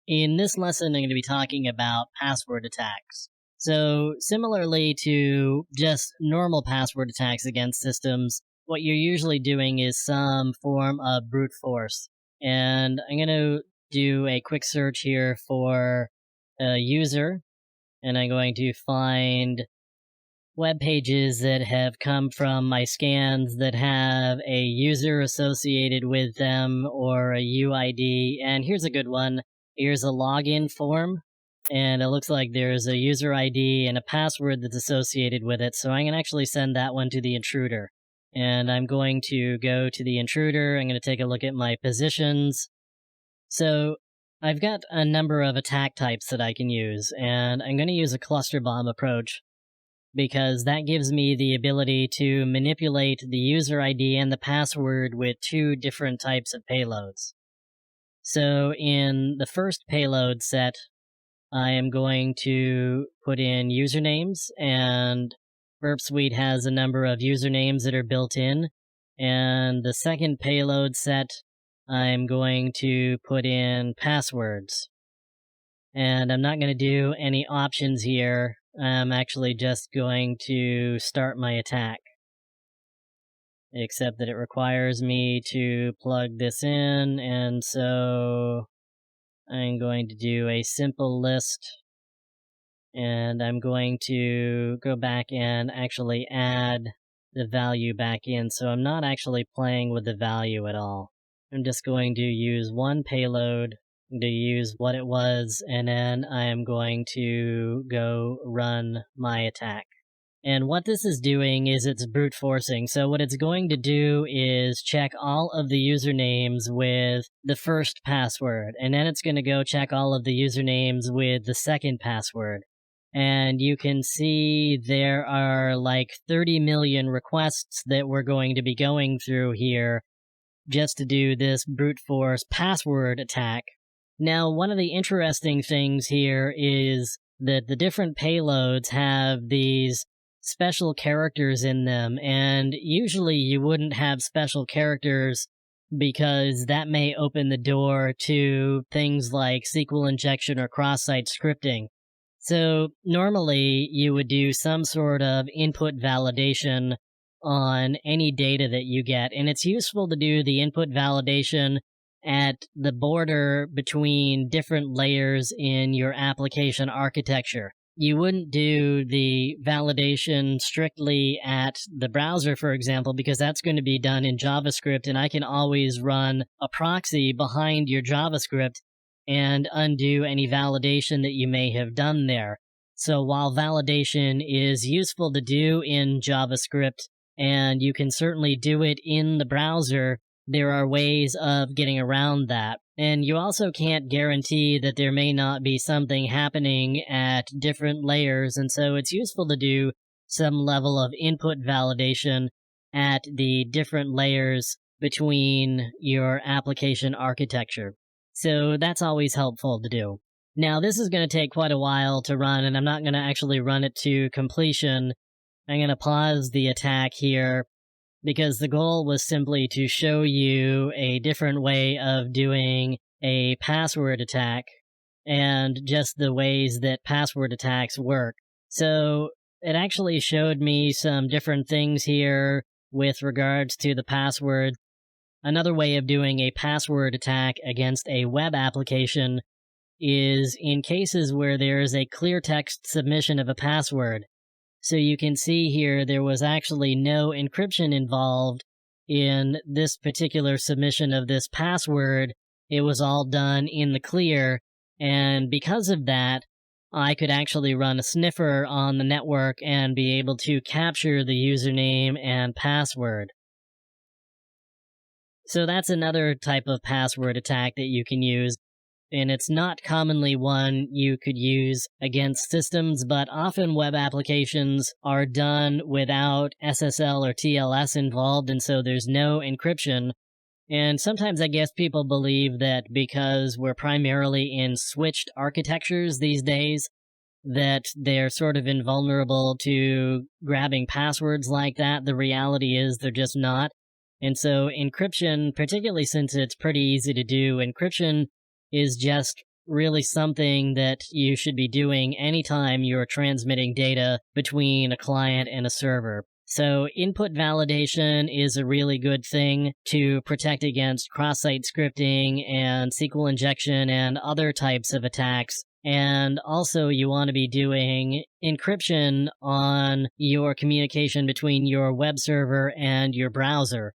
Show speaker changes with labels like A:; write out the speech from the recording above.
A: In this lesson, I'm going to be talking about password attacks. So, similarly to just normal password attacks against systems, what you're usually doing is some form of brute force. And I'm going to do a quick search here for a user, and I'm going to find web pages that have come from my scans that have a user associated with them or a UID. And here's a good one. Here's a login form, and it looks like there's a user ID and a password that's associated with it. So I'm going to actually send that one to the intruder. And I'm going to go to the intruder. I'm going to take a look at my positions. So I've got a number of attack types that I can use, and I'm going to use a cluster bomb approach, because that gives me the ability to manipulate the user ID and the password with two different types of payloads. So in the first payload set, I am going to put in usernames, and Burp Suite has a number of usernames that are built in. And the second payload set, I'm going to put in passwords. And I'm not going to do any options here. I'm actually just going to start my attack. Except that it requires me to plug this in, and so I'm going to do a simple list, and I'm going to go back and actually add the value back in, so I'm not actually playing with the value at all. I'm just going to use one payload to use what it was, and then I am going to go run my attack. And what this is doing is it's brute forcing. So what it's going to do is check all of the usernames with the first password, and then it's going to go check all of the usernames with the second password. And you can see there are like 30 million requests that we're going to be going through here just to do this brute force password attack. Now, one of the interesting things here is that the different payloads have these special characters in them, and usually you wouldn't have special characters because that may open the door to things like SQL injection or cross-site scripting. So normally you would do some sort of input validation on any data that you get, and it's useful to do the input validation at the border between different layers in your application architecture. You wouldn't do the validation strictly at the browser, for example, because that's going to be done in JavaScript, and I can always run a proxy behind your JavaScript and undo any validation that you may have done there. So while validation is useful to do in JavaScript, and you can certainly do it in the browser, there are ways of getting around that. And you also can't guarantee that there may not be something happening at different layers, and so it's useful to do some level of input validation at the different layers between your application architecture. So that's always helpful to do. Now, this is going to take quite a while to run, and I'm not going to actually run it to completion. I'm going to pause the attack here, because the goal was simply to show you a different way of doing a password attack and just the ways that password attacks work. So it actually showed me some different things here with regards to the password. Another way of doing a password attack against a web application is in cases where there is a clear text submission of a password. So you can see here there was actually no encryption involved in this particular submission of this password. It was all done in the clear, and because of that, I could actually run a sniffer on the network and be able to capture the username and password. So that's another type of password attack that you can use. And it's not commonly one you could use against systems, but often web applications are done without SSL or TLS involved, and so there's no encryption. And sometimes I guess people believe that because we're primarily in switched architectures these days, that they're sort of invulnerable to grabbing passwords like that. The reality is they're just not. And so encryption, particularly since it's pretty easy to do, encryption is just really something that you should be doing anytime you're transmitting data between a client and a server. So input validation is a really good thing to protect against cross-site scripting and SQL injection and other types of attacks. And also you want to be doing encryption on your communication between your web server and your browser.